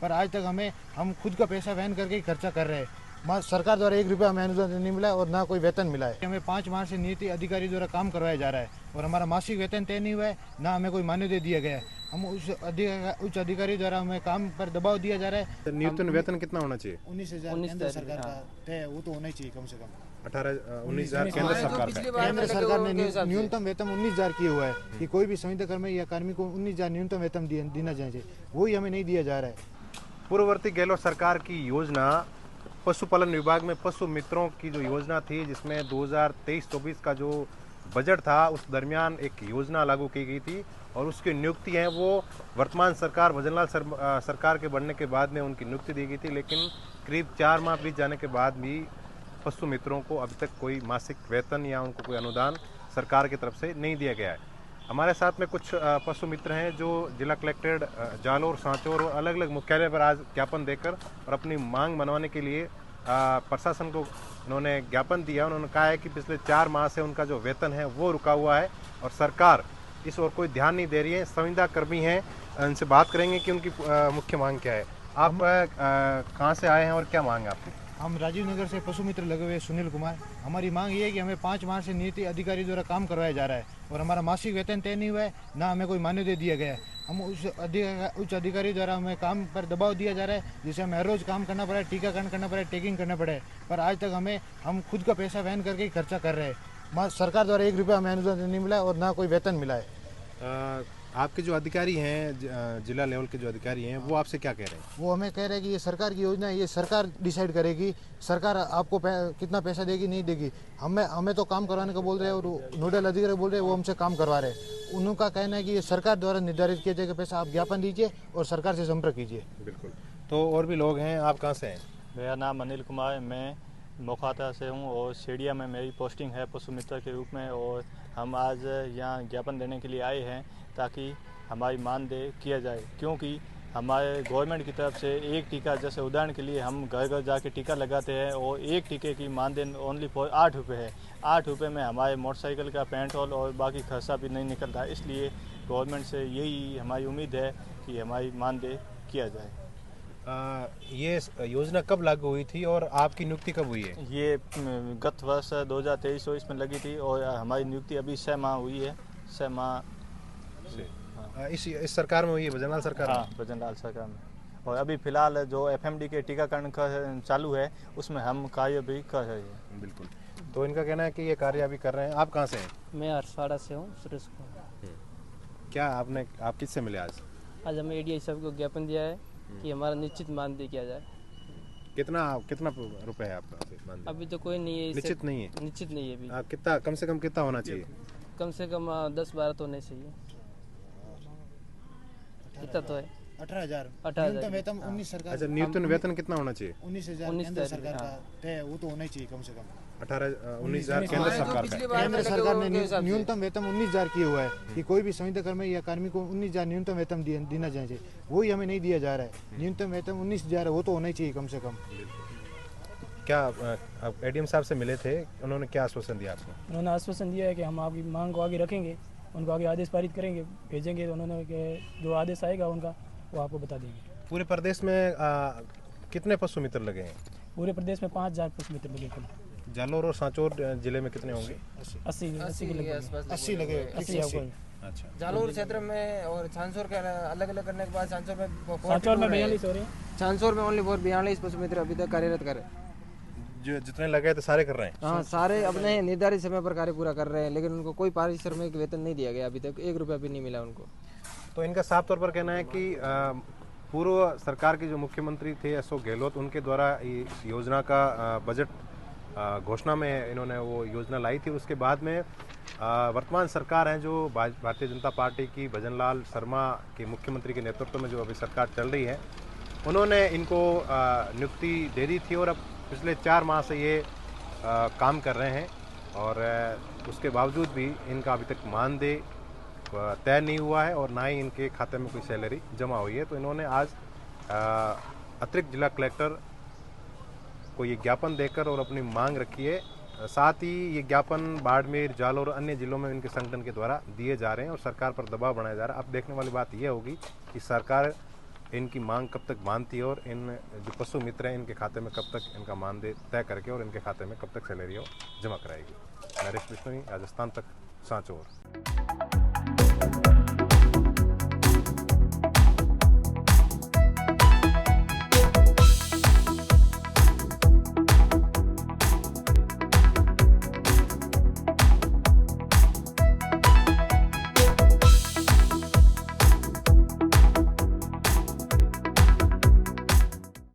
पर आज तक हम खुद का पैसा वहन करके ही खर्चा कर रहे हैं। सरकार द्वारा 1 रुपया हमें अनुदान नहीं मिला और ना कोई वेतन मिला है। हमें 5 मार्च से नीति अधिकारी द्वारा काम करवाया जा रहा है और हमारा मासिक वेतन तय नहीं हुआ है, ना हमें कोई मान्यता दिया गया है। हम उच्च अधिकारी द्वारा हमें काम पर दबाव दिया जा रहा है। न्यूनतम वेतन कितना होना चाहिए? 19,000 केंद्र सरकार का तय, वो तो होना ही चाहिए कम से कम। 19,000 केंद्र सरकार का। केंद्र सरकार ने न्यूनतम वेतन 19,000 किया हुआ है कि कोई भी संविदा कर्मी या कार्मिक को 19,000 न्यूनतम वेतन देना चाहिए, वही हमें नहीं दिया जा रहा है। पूर्ववर्ती गहलोत सरकार की योजना पशुपालन विभाग में पशु मित्रों की जो योजना थी, जिसमें 2023-24 का जो बजट था उस दरमियान एक योजना लागू की गई थी और उसकी नियुक्ति है वो वर्तमान सरकार भजनलाल सरकार के बनने के बाद में उनकी नियुक्ति दी गई थी। लेकिन करीब 4 माह बीत जाने के बाद भी पशु मित्रों को अभी तक कोई मासिक वेतन या उनको कोई अनुदान सरकार की तरफ से नहीं दिया गया है। हमारे साथ में कुछ पशु मित्र हैं जो जिला कलेक्ट्रेट जालोर, सांचौर और अलग अलग मुख्यालय पर आज ज्ञापन देकर और अपनी मांग मनवाने के लिए प्रशासन को उन्होंने ज्ञापन दिया। उन्होंने कहा है कि पिछले 4 माह से उनका जो वेतन है वो रुका हुआ है और सरकार इस ओर कोई ध्यान नहीं दे रही है। संविदा कर्मी हैं, उनसे बात करेंगे कि उनकी मुख्य मांग क्या है। आप कहाँ से आए हैं और क्या मांग है आपकी? हम राजीव नगर से पशु मित्र लगे हुए सुनील कुमार। हमारी मांग ये है कि हमें 5 मार्च से नीति अधिकारी द्वारा काम करवाया जा रहा है और हमारा मासिक वेतन तय नहीं हुआ है, ना हमें कोई मान्यता दिया गया है। हम उच्च अधिकारी द्वारा हमें काम पर दबाव दिया जा रहा है, जिससे हमें हर रोज़ काम करना पड़ा है, टीकाकरण करना पड़ा है, टैगिंग करना पड़ा है। पर आज तक हम खुद का पैसा वहन करके ही खर्चा कर रहे हैं। सरकार द्वारा 1 रुपया हमें अनुदान नहीं मिला और ना कोई वेतन मिला है। आपके जो अधिकारी हैं, जिला लेवल के जो अधिकारी हैं, वो आपसे क्या कह रहे हैं? वो हमें कह रहे हैं कि ये सरकार की योजना है, ये सरकार डिसाइड करेगी, सरकार आपको कितना पैसा देगी नहीं देगी। हमें तो काम करवाने का बोल रहे हैं और नोडल अधिकारी बोल रहे हैं वो हमसे काम करवा रहे हैं। उनका कहना है कि ये सरकार द्वारा निर्धारित किया जाएगा पैसा, आप ज्ञापन दीजिए और सरकार से संपर्क कीजिए। बिल्कुल। तो और भी लोग हैं, आप कहाँ से हैं? मेरा नाम अनिल कुमार है, मैं मोखाता से हूँ और शेडिया में मेरी पोस्टिंग है पशु मित्र के रूप में। और हम आज यहाँ ज्ञापन देने के लिए आए हैं ताकि हमारी मानदेय किया जाए, क्योंकि हमारे गवर्नमेंट की तरफ से एक टीका, जैसे उदाहरण के लिए हम घर घर जाके टीका लगाते हैं और एक टीके की मानदेय ओनली फॉर 8 रुपये है। 8 रुपये में हमारे मोटरसाइकिल का पेट्रोल और बाकी खर्चा भी नहीं निकलता। इसलिए गवर्नमेंट से यही हमारी उम्मीद है कि हमारी मानदेय किया जाए। ये योजना कब लागू हुई थी और आपकी नियुक्ति कब हुई है? ये गत वर्ष 2023 में लगी थी और हमारी नियुक्ति अभी 6 माह हुई है। 6 माह से इस सरकार में हुई है, भजनलाल सरकार? हाँ, भजनलाल सरकार में। और अभी फिलहाल जो FMD के टीकाकरण का चालू है उसमें हम कार्य भी कर रहे हैं। बिल्कुल। तो इनका कहना है कि ये कार्य अभी कर रहे हैं। आप कहाँ से हैं? मैं हरसाड़ा से हूँ, सुरेश कुमार। क्या आप किससे मिले आज? आज हमें ADI साहब को ज्ञापन दिया है कि हमारा निश्चित मानदेय किया जाए। कितना रुपए है आपका मानदेय? अभी तो कोई नहीं है, निश्चित नहीं है। निश्चित नहीं है अभी। कितना कम से कम कितना होना चाहिए? कम से कम 10-12 तो होने चाहिए। कितना तो है? 18,000 18,000 वेतन 19 सरकार। अच्छा, न्यूनतम वेतन कितना होना चाहिए? 19,000 केंद्र सरकार का तय, वो तो होना ही चाहिए कम से कम। 19,000 केंद्र सरकार का। केंद्र सरकार ने न्यूनतम वेतन 19,000 किया हुआ है कि कोई भी संविदा कर्मी या कार्मिक को 19,000 न्यूनतम वेतन देना चाहिए, वही हमें नहीं दिया जा रहा है। न्यूनतम वेतन 19,000 है, वो तो होना ही चाहिए कम से कम। क्या आप ADM साहब से मिले थे, उन्होंने क्या आश्वासन दिया आपको? उन्होंने आश्वासन दिया है कि हम आपकी मांग को आगे रखेंगे, उनको आगे आदेश पारित करेंगे, भेजेंगे। तो उन्होंने जो आदेश आएगा उनका वो आपको बता देंगे। पूरे प्रदेश में कितने पशु मित्र लगे हैं? पूरे प्रदेश में 5,000 पशु मित्र लगे कुल। जालोर और सांचौर जिले में कितने होंगे? 80 लगे। 80 अच्छा। जालोर क्षेत्र में और सांचौर का अलग अलग करने के बाद सांचौर में 42 हो रहे हैं। सांचौर में ओनली 42 पशु मित्र अभी तक कार्यरत कर रहे हैं। जो जितने लगे थे सारे कर रहे हैं? हाँ, सारे अपने निर्धारित समय पर कार्य पूरा कर रहे हैं, लेकिन उनको कोई पारिश्रमिक वेतन नहीं दिया गया अभी तक, 1 रुपया भी नहीं मिला उनको। तो इनका साफ तौर पर कहना है कि पूर्व सरकार के जो मुख्यमंत्री थे अशोक गहलोत, उनके द्वारा इस योजना का बजट घोषणा में इन्होंने वो योजना लाई थी। उसके बाद में वर्तमान सरकार है जो भारतीय जनता पार्टी की भजनलाल शर्मा के मुख्यमंत्री के नेतृत्व में जो अभी सरकार चल रही है, उन्होंने इनको नियुक्ति दे दी थी और अब पिछले 4 माह से ये काम कर रहे हैं और उसके बावजूद भी इनका अभी तक मानदेय तय नहीं हुआ है और ना ही इनके खाते में कोई सैलरी जमा हुई है। तो इन्होंने आज अतिरिक्त जिला कलेक्टर को ये ज्ञापन देकर और अपनी मांग रखी है। साथ ही ये ज्ञापन बाड़मेर, जालोर और अन्य जिलों में इनके संगठन के द्वारा दिए जा रहे हैं और सरकार पर दबाव बनाया जा रहा है। अब देखने वाली बात यह होगी कि सरकार इनकी मांग कब तक मानती है और इन जो पशु मित्र हैं इनके खाते में कब तक इनका मानदेय तय करके और इनके खाते में कब तक सैलरी जमा कराएगी। नरेश बिश्नोई, राजस्थान तक, सांचौर।